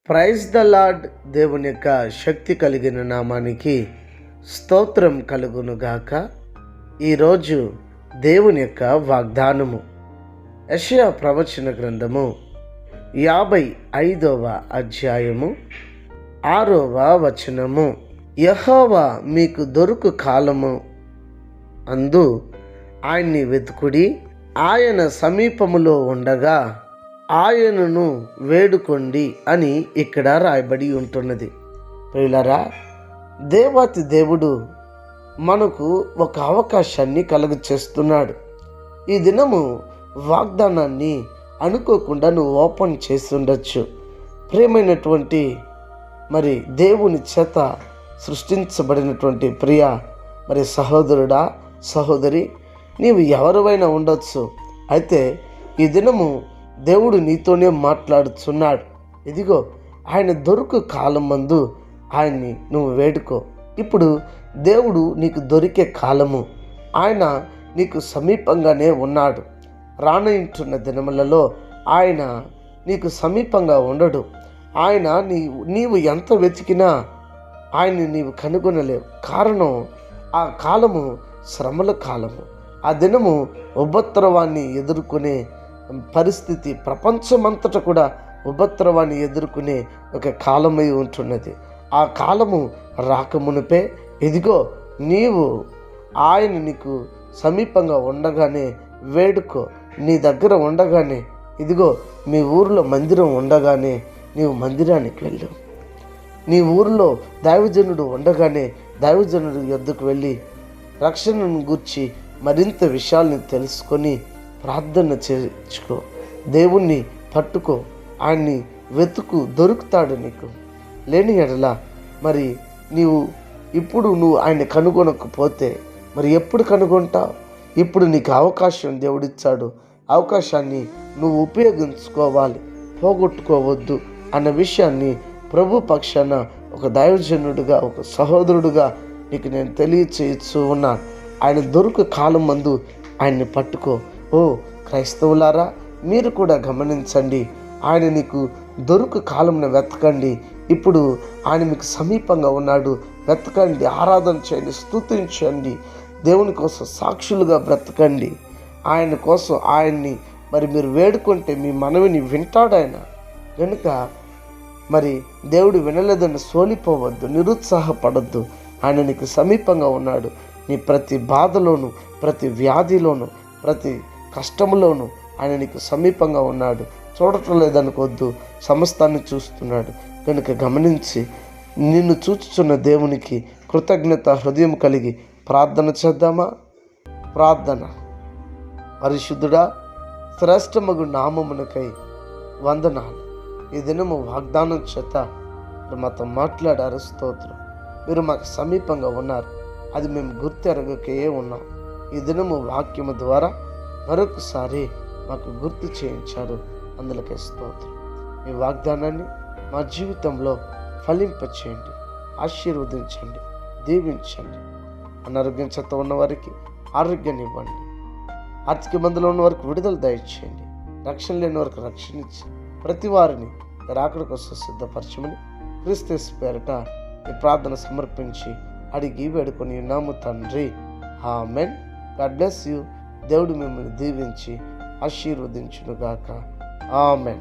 Praise the lord. దేవుని యొక్క శక్తి కలిగిన నామానికి స్తోత్రం కలుగునుగాక. ఈరోజు దేవుని యొక్క వాగ్దానము యెషయా ప్రవచన గ్రంథము 55వ అధ్యాయము 6వ వచనము. యెహోవా మీకు దొరుకు కాలము అందు ఆయన్ని వెతుకుడి, ఆయన సమీపములో ఉండగా ఆయనను వేడుకొండి అని ఇక్కడ రాయబడి ఉంటున్నది. ప్రియులారా, దేవాతి దేవుడు మనకు ఒక అవకాశాన్ని కలుగు చేస్తున్నాడు. ఈ దినము వాగ్దానాన్ని అనుకోకుండా నువ్వు ఓపెన్ చేసి ఉండొచ్చు. ప్రియమైనటువంటి దేవుని చేత సృష్టించబడినటువంటి ప్రియ సహోదరుడా, సహోదరి, నీవు ఎవరివైనా ఉండొచ్చు. అయితే ఈ దినము దేవుడు నీతోనే మాట్లాడుతున్నాడు. ఇదిగో ఆయన దొరుకు కాలం మందు ఆయన్ని నువ్వు వేడుకో. ఇప్పుడు దేవుడు నీకు దొరికే కాలము, ఆయన నీకు సమీపంగానే ఉన్నాడు. రానుంటున్న దినములలో ఆయన నీకు సమీపంగా ఉండడు. ఆయన నీవు ఎంత వెతికినా ఆయన్ని నీవు కనుగొనలేవు. కారణం, ఆ కాలము శ్రమల కాలము. ఆ దినము ఉపద్రవాన్ని ఎదుర్కొనే పరిస్థితి, ప్రపంచమంతటా కూడా ఉపద్రవాన్ని ఎదుర్కొనే ఒక కాలమై ఉంటున్నది. ఆ కాలము రాకమునిపే ఇదిగో నీవు ఆయన నీకు సమీపంగా ఉండగానే వేడుకో. నీ దగ్గర ఉండగానే, ఇదిగో మీ ఊరిలో మందిరం ఉండగానే నీవు మందిరానికి వెళ్ళు. నీ ఊరిలో దైవజనుడు ఉండగానే దైవజనుడు యొద్దకు వెళ్ళి రక్షణను గూర్చి మరింత విషయాలను తెలుసుకొని ప్రార్థన చేర్చుకో. దేవుణ్ణి పట్టుకో, ఆయన్ని వెతుకు, దొరుకుతాడు నీకు. లేని ఎడల ఇప్పుడు నువ్వు ఆయన్ని కనుగొనకపోతే ఎప్పుడు కనుగొంటావు? ఇప్పుడు నీకు అవకాశం దేవుడిచ్చాడు. అవకాశాన్ని నువ్వు ఉపయోగించుకోవాలి, పోగొట్టుకోవద్దు అన్న విషయాన్ని ప్రభు పక్షాన ఒక దైవజనుడిగా, ఒక సహోదరుడుగా నీకు నేను తెలియచేయచ్చు ఉన్నాను. ఆయన దొరుకు కాలం మందు ఆయన్ని పట్టుకో. ఓ క్రైస్తవులారా, మీరు కూడా గమనించండి. ఆయన నీకు దొరుకు కాలంను వెతకండి. ఇప్పుడు ఆయన మీకు సమీపంగా ఉన్నాడు. వెతకండి, ఆరాధన చేయండి, స్తుతించండి, దేవుని కోసం సాక్షులుగా బ్రతకండి. ఆయన కోసం ఆయన్ని మీరు వేడుకుంటే మీ మనవిని వింటాడు ఆయన. కనుక దేవుడు వినలేదని సోలిపోవద్దు, నిరుత్సాహపడద్దు. ఆయన నీకు సమీపంగా ఉన్నాడు. నీ ప్రతి బాధలోను, ప్రతి వ్యాధిలోను, ప్రతి కష్టంలోనూ ఆయన నీకు సమీపంగా ఉన్నాడు. చూడటం లేదనుకోవద్దు, సమస్తాన్ని చూస్తున్నాడు. కనుక గమనించి నిన్ను చూచుచున్న దేవునికి కృతజ్ఞత హృదయం కలిగి ప్రార్థన చేద్దామా? ప్రార్థన. పరిశుద్ధుడా, శ్రేష్టమగు నామమునకై వందనాలు. ఈ దినము వాగ్దానం చేత మాతో మాట్లాడారు. స్తోత్రం. మీరు మాకు సమీపంగా ఉన్నారు, అది మేము గుర్తెరగకే ఉన్నాం. ఈ దినము వాక్యము ద్వారా మరొకసారి మాకు గుర్తు చేయించారు. అందులకే స్తోత్రం. మీ వాగ్దానాన్ని మా జీవితంలో ఫలింపచేయండి, ఆశీర్వదించండి, దీవించండి. అనారోగ్యం చేత ఉన్న వారికి ఆరోగ్యాన్ని ఇవ్వండి. ఆర్థిక ఇబ్బందులో ఉన్న వారికి విడుదల దయచేయండి. రక్షణ లేని వారికి రక్షణ ఇచ్చి ప్రతి వారిని రాకడ కోసం సిద్ధపరచమని క్రీస్తు పేరట ఈ ప్రార్థన సమర్పించి అడిగి వేడుకొని ఉన్నాము తండ్రి. ఆమెన్. God bless you. దేవుడు మిమ్మల్ని దీవించి ఆశీర్వదించునుగాక. ఆమెన్.